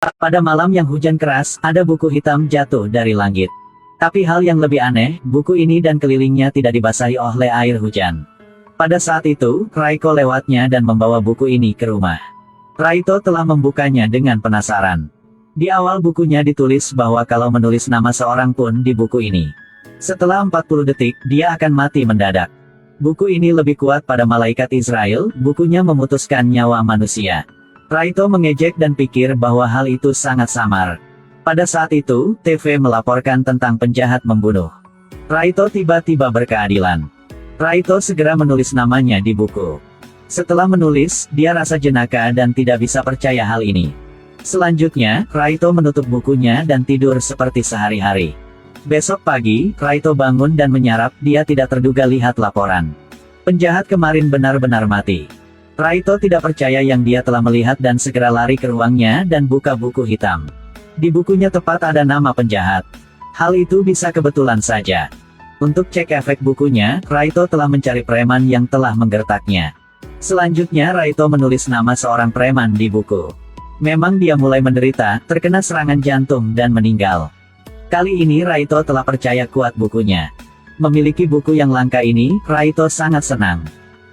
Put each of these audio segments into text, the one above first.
Pada malam yang hujan keras, ada buku hitam jatuh dari langit. Tapi hal yang lebih aneh, buku ini dan kelilingnya tidak dibasahi oleh air hujan. Pada saat itu, Raito lewatnya dan membawa buku ini ke rumah. Raito telah membukanya dengan penasaran. Di awal bukunya ditulis bahwa kalau menulis nama seorang pun di buku ini, setelah 40 detik, dia akan mati mendadak. Buku ini lebih kuat pada malaikat Israel, bukunya memutuskan nyawa manusia. Raito mengejek dan pikir bahwa hal itu sangat samar. Pada saat itu, TV melaporkan tentang penjahat membunuh. Raito tiba-tiba berkeadilan. Raito segera menulis namanya di buku. Setelah menulis, dia rasa jenaka dan tidak bisa percaya hal ini. Selanjutnya, Raito menutup bukunya dan tidur seperti sehari-hari. Besok pagi, Raito bangun dan menyarap, dia tidak terduga lihat laporan. Penjahat kemarin benar-benar mati. Raito tidak percaya yang dia telah melihat dan segera lari ke ruangnya dan buka buku hitam. Di bukunya tepat ada nama penjahat. Hal itu bisa kebetulan saja. Untuk cek efek bukunya, Raito telah mencari preman yang telah menggertaknya. Selanjutnya Raito menulis nama seorang preman di buku. Memang dia mulai menderita, terkena serangan jantung dan meninggal. Kali ini Raito telah percaya kuat bukunya. Memiliki buku yang langka ini, Raito sangat senang.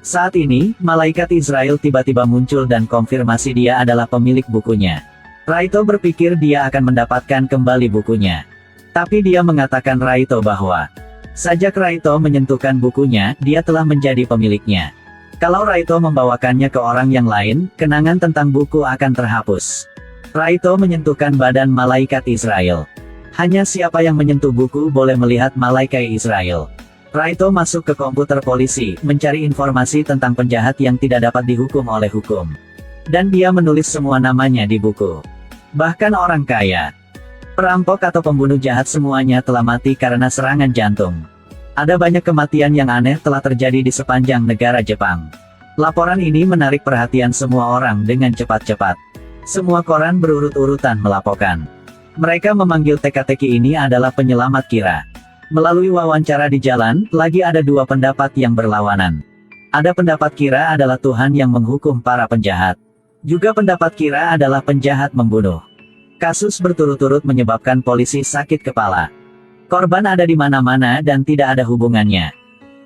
Saat ini, malaikat Israel tiba-tiba muncul dan konfirmasi dia adalah pemilik bukunya. Raito berpikir dia akan mendapatkan kembali bukunya. Tapi dia mengatakan Raito bahwa sejak Raito menyentuhkan bukunya, dia telah menjadi pemiliknya. Kalau Raito membawakannya ke orang yang lain, kenangan tentang buku akan terhapus. Raito menyentuhkan badan malaikat Israel. Hanya siapa yang menyentuh buku boleh melihat malaikat Israel. Raito masuk ke komputer polisi, mencari informasi tentang penjahat yang tidak dapat dihukum oleh hukum. Dan dia menulis semua namanya di buku. Bahkan orang kaya, perampok atau pembunuh jahat semuanya telah mati karena serangan jantung. Ada banyak kematian yang aneh telah terjadi di sepanjang negara Jepang. Laporan ini menarik perhatian semua orang dengan cepat-cepat. Semua koran berurut-urutan melaporkan. Mereka memanggil teka-teki ini adalah penyelamat Kira. Melalui wawancara di jalan, lagi ada dua pendapat yang berlawanan. Ada pendapat Kira adalah Tuhan yang menghukum para penjahat. Juga pendapat Kira adalah penjahat membunuh. Kasus berturut-turut menyebabkan polisi sakit kepala. Korban ada di mana-mana dan tidak ada hubungannya.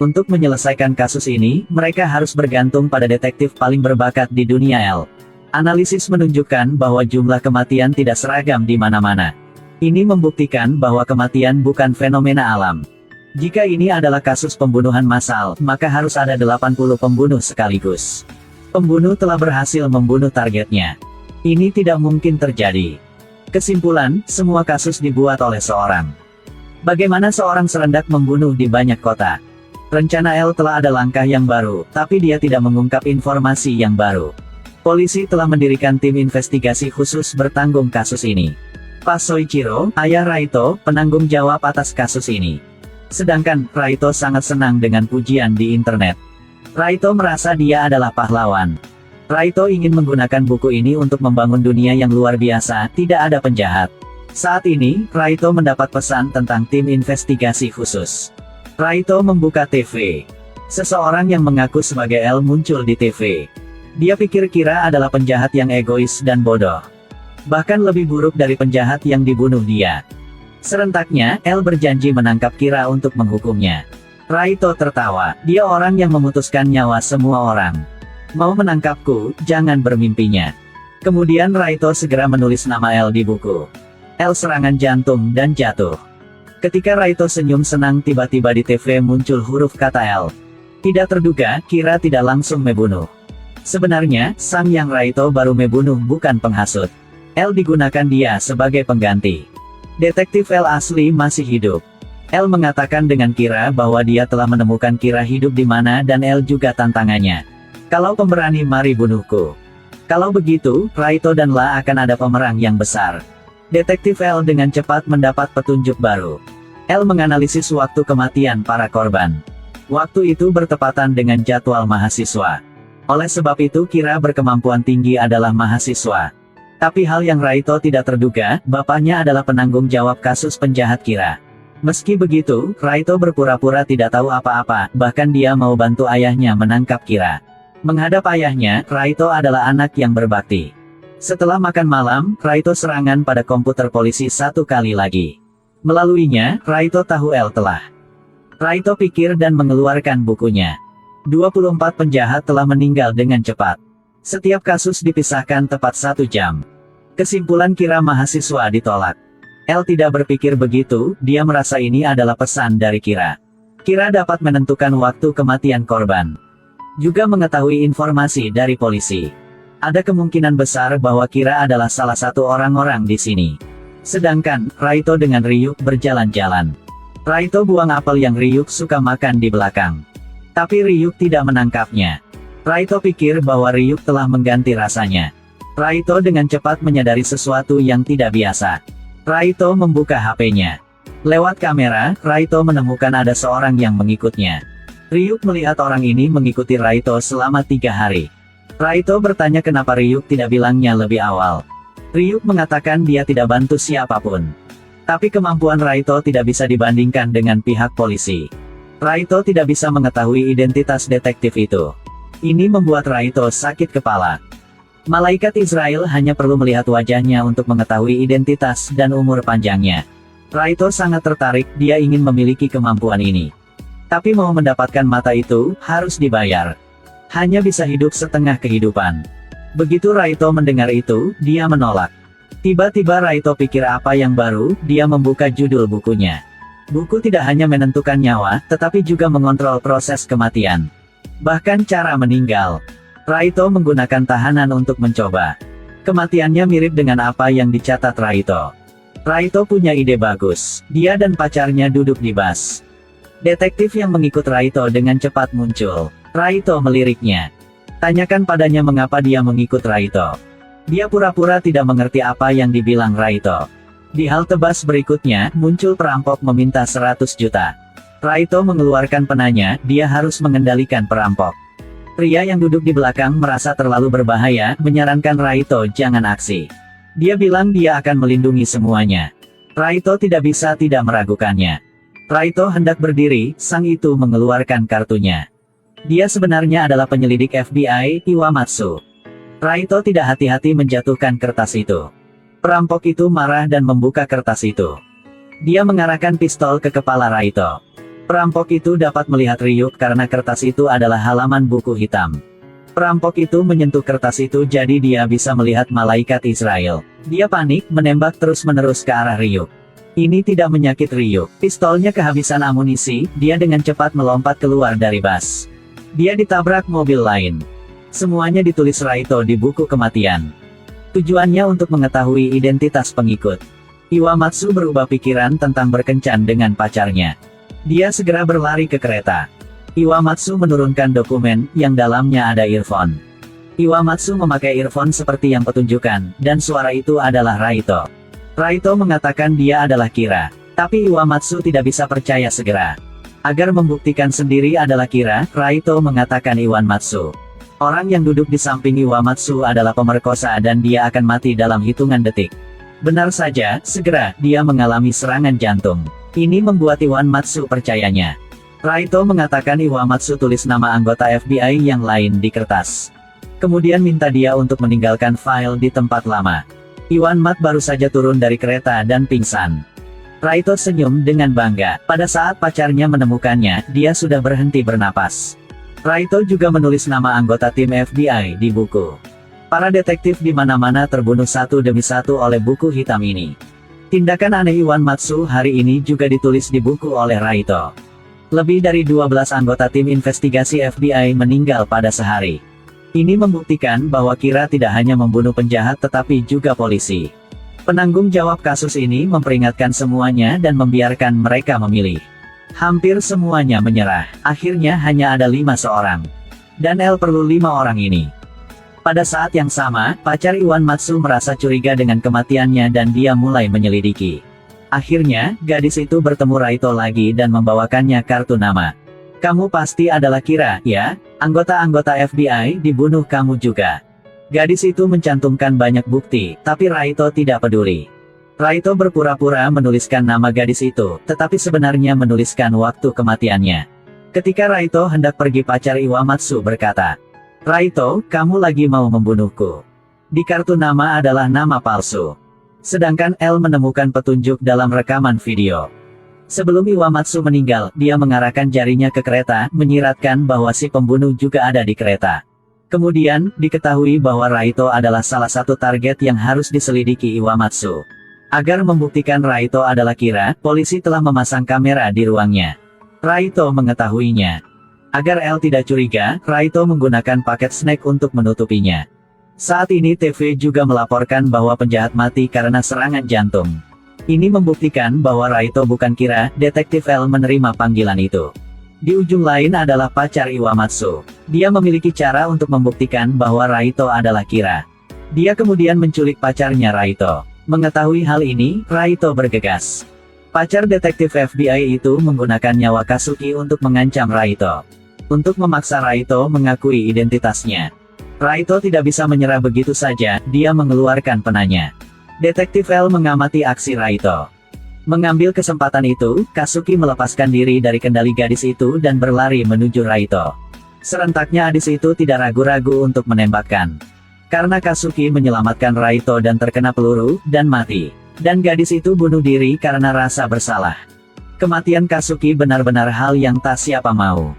Untuk menyelesaikan kasus ini, mereka harus bergantung pada detektif paling berbakat di dunia L. Analisis menunjukkan bahwa jumlah kematian tidak seragam di mana-mana. Ini membuktikan bahwa kematian bukan fenomena alam. Jika ini adalah kasus pembunuhan massal, maka harus ada 80 pembunuh sekaligus. Pembunuh telah berhasil membunuh targetnya. Ini tidak mungkin terjadi. Kesimpulan, semua kasus dibuat oleh seorang. Bagaimana seorang serendak membunuh di banyak kota? Rencana L telah ada langkah yang baru, tapi dia tidak mengungkap informasi yang baru. Polisi telah mendirikan tim investigasi khusus bertanggung kasus ini. Pak Soichiro, ayah Raito, penanggung jawab atas kasus ini. Sedangkan, Raito sangat senang dengan pujian di internet. Raito merasa dia adalah pahlawan. Raito ingin menggunakan buku ini untuk membangun dunia yang luar biasa, tidak ada penjahat. Saat ini, Raito mendapat pesan tentang tim investigasi khusus. Raito membuka TV. Seseorang yang mengaku sebagai L muncul di TV. Dia pikir Kira adalah penjahat yang egois dan bodoh. Bahkan lebih buruk dari penjahat yang dibunuh dia. Serentaknya, L berjanji menangkap Kira untuk menghukumnya. Raito tertawa, dia orang yang memutuskan nyawa semua orang. Mau menangkapku, jangan bermimpinya. Kemudian Raito segera menulis nama L di buku. L serangan jantung dan jatuh. Ketika Raito senyum senang tiba-tiba di TV muncul huruf kata L. Tidak terduga, Kira tidak langsung membunuh. Sebenarnya, sang yang Raito baru membunuh bukan penghasut. L digunakan dia sebagai pengganti. Detektif L asli masih hidup. L mengatakan dengan Kira bahwa dia telah menemukan Kira hidup di mana dan L juga tantangannya. Kalau pemberani mari bunuhku. Kalau begitu, Raito dan La akan ada pemerang yang besar. Detektif L dengan cepat mendapat petunjuk baru. L menganalisis waktu kematian para korban. Waktu itu bertepatan dengan jadwal mahasiswa. Oleh sebab itu Kira berkemampuan tinggi adalah mahasiswa. Tapi hal yang Raito tidak terduga, bapaknya adalah penanggung jawab kasus penjahat Kira. Meski begitu, Raito berpura-pura tidak tahu apa-apa, bahkan dia mau bantu ayahnya menangkap Kira. Menghadap ayahnya, Raito adalah anak yang berbakti. Setelah makan malam, Raito serangan pada komputer polisi satu kali lagi. Melaluinya, Raito tahu L telah. Raito pikir dan mengeluarkan bukunya. 24 penjahat telah meninggal dengan cepat. Setiap kasus dipisahkan tepat 1 jam. Kesimpulan kira mahasiswa ditolak. L tidak berpikir begitu, dia merasa ini adalah pesan dari Kira. Kira dapat menentukan waktu kematian korban. Juga mengetahui informasi dari polisi. Ada kemungkinan besar bahwa Kira adalah salah satu orang-orang di sini. Sedangkan, Raito dengan Ryuk berjalan-jalan. Raito buang apel yang Ryuk suka makan di belakang. Tapi Ryuk tidak menangkapnya. Raito pikir bahwa Ryuk telah mengganti rasanya. Raito dengan cepat menyadari sesuatu yang tidak biasa. Raito membuka HP-nya. Lewat kamera, Raito menemukan ada seorang yang mengikutnya. Ryuk melihat orang ini mengikuti Raito selama 3 hari. Raito bertanya kenapa Ryuk tidak bilangnya lebih awal. Ryuk mengatakan dia tidak bantu siapapun. Tapi kemampuan Raito tidak bisa dibandingkan dengan pihak polisi. Raito tidak bisa mengetahui identitas detektif itu. Ini membuat Raito sakit kepala. Malaikat Israel hanya perlu melihat wajahnya untuk mengetahui identitas dan umur panjangnya. Raito sangat tertarik, dia ingin memiliki kemampuan ini. Tapi mau mendapatkan mata itu, harus dibayar. Hanya bisa hidup setengah kehidupan. Begitu Raito mendengar itu, dia menolak. Tiba-tiba Raito pikir apa yang baru, dia membuka judul bukunya. Buku tidak hanya menentukan nyawa, tetapi juga mengontrol proses kematian. Bahkan cara meninggal. Raito menggunakan tahanan untuk mencoba. Kematiannya mirip dengan apa yang dicatat Raito. Raito punya ide bagus, dia dan pacarnya duduk di bus. Detektif yang mengikut Raito dengan cepat muncul. Raito meliriknya. Tanyakan padanya mengapa dia mengikut Raito. Dia pura-pura tidak mengerti apa yang dibilang Raito. Di halte bus berikutnya, muncul perampok meminta 100 juta. Raito mengeluarkan penanya, dia harus mengendalikan perampok. Pria yang duduk di belakang merasa terlalu berbahaya, menyarankan Raito jangan aksi. Dia bilang dia akan melindungi semuanya. Raito tidak bisa tidak meragukannya. Raito hendak berdiri, sang itu mengeluarkan kartunya. Dia sebenarnya adalah penyelidik FBI, Iwamatsu. Raito tidak hati-hati menjatuhkan kertas itu. Perampok itu marah dan membuka kertas itu. Dia mengarahkan pistol ke kepala Raito. Perampok itu dapat melihat Ryuk karena kertas itu adalah halaman buku hitam. Perampok itu menyentuh kertas itu jadi dia bisa melihat malaikat Israel. Dia panik, menembak terus-menerus ke arah Ryuk. Ini tidak menyakit Ryuk. Pistolnya kehabisan amunisi, dia dengan cepat melompat keluar dari bus. Dia ditabrak mobil lain. Semuanya ditulis Raito di buku kematian. Tujuannya untuk mengetahui identitas pengikut. Iwamatsu berubah pikiran tentang berkencan dengan pacarnya. Dia segera berlari ke kereta. Iwamatsu menurunkan dokumen, yang dalamnya ada earphone. Iwamatsu memakai earphone seperti yang petunjukkan, dan suara itu adalah Raito. Raito mengatakan dia adalah Kira. Tapi Iwamatsu tidak bisa percaya segera. Agar membuktikan sendiri adalah Kira, Raito mengatakan Iwamatsu. Orang yang duduk di samping Iwamatsu adalah pemerkosa dan dia akan mati dalam hitungan detik. Benar saja, segera, dia mengalami serangan jantung. Ini membuat Iwamatsu percayanya. Raito mengatakan Iwamatsu tulis nama anggota FBI yang lain di kertas. Kemudian minta dia untuk meninggalkan file di tempat lama. Iwamatsu baru saja turun dari kereta dan pingsan. Raito senyum dengan bangga. Pada saat pacarnya menemukannya, dia sudah berhenti bernapas. Raito juga menulis nama anggota tim FBI di buku. Para detektif di mana-mana terbunuh satu demi satu oleh buku hitam ini. Tindakan aneh Iwamatsu hari ini juga ditulis di buku oleh Raito. Lebih dari 12 anggota tim investigasi FBI meninggal pada sehari. Ini membuktikan bahwa Kira tidak hanya membunuh penjahat tetapi juga polisi. Penanggung jawab kasus ini memperingatkan semuanya dan membiarkan mereka memilih. Hampir semuanya menyerah. Akhirnya hanya ada 5 seorang. Dan L perlu 5 orang ini. Pada saat yang sama, pacar Iwamatsu merasa curiga dengan kematiannya dan dia mulai menyelidiki. Akhirnya, gadis itu bertemu Raito lagi dan membawakannya kartu nama. Kamu pasti adalah Kira, ya? Anggota-anggota FBI dibunuh kamu juga. Gadis itu mencantumkan banyak bukti, tapi Raito tidak peduli. Raito berpura-pura menuliskan nama gadis itu, tetapi sebenarnya menuliskan waktu kematiannya. Ketika Raito hendak pergi, pacar Iwamatsu berkata, "Raito, kamu lagi mau membunuhku?" Di kartu nama adalah nama palsu. Sedangkan L menemukan petunjuk dalam rekaman video. Sebelum Iwamatsu meninggal, dia mengarahkan jarinya ke kereta, menyiratkan bahwa si pembunuh juga ada di kereta. Kemudian, diketahui bahwa Raito adalah salah satu target yang harus diselidiki Iwamatsu. Agar membuktikan Raito adalah Kira, polisi telah memasang kamera di ruangnya. Raito mengetahuinya. Agar L tidak curiga, Raito menggunakan paket snack untuk menutupinya. Saat ini TV juga melaporkan bahwa penjahat mati karena serangan jantung. Ini membuktikan bahwa Raito bukan Kira. Detektif L menerima panggilan itu. Di ujung lain adalah pacar Iwamatsu. Dia memiliki cara untuk membuktikan bahwa Raito adalah Kira. Dia kemudian menculik pacarnya Raito. Mengetahui hal ini, Raito bergegas. Pacar detektif FBI itu menggunakan nyawa Kazuki untuk mengancam Raito. Untuk memaksa Raito mengakui identitasnya. Raito tidak bisa menyerah begitu saja, dia mengeluarkan penanya. Detektif L mengamati aksi Raito. Mengambil kesempatan itu, Kazuki melepaskan diri dari kendali gadis itu dan berlari menuju Raito. Serentaknya gadis itu tidak ragu-ragu untuk menembakkan. Karena Kazuki menyelamatkan Raito dan terkena peluru, dan mati. Dan gadis itu bunuh diri karena rasa bersalah. Kematian Kazuki benar-benar hal yang tak siapa mau.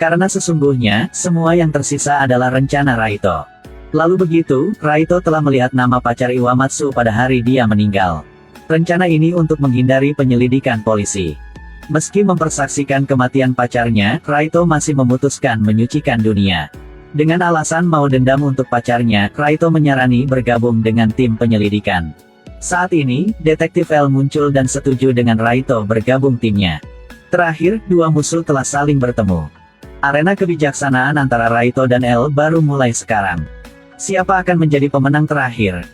Karena sesungguhnya, semua yang tersisa adalah rencana Raito. Lalu begitu, Raito telah melihat nama pacar Iwamatsu pada hari dia meninggal. Rencana ini untuk menghindari penyelidikan polisi. Meski mempersaksikan kematian pacarnya, Raito masih memutuskan menyucikan dunia. Dengan alasan mau dendam untuk pacarnya, Raito menyarani bergabung dengan tim penyelidikan. Saat ini, Detektif L muncul dan setuju dengan Raito bergabung timnya. Terakhir, dua musuh telah saling bertemu. Arena kebijaksanaan antara Raito dan L baru mulai sekarang. Siapa akan menjadi pemenang terakhir?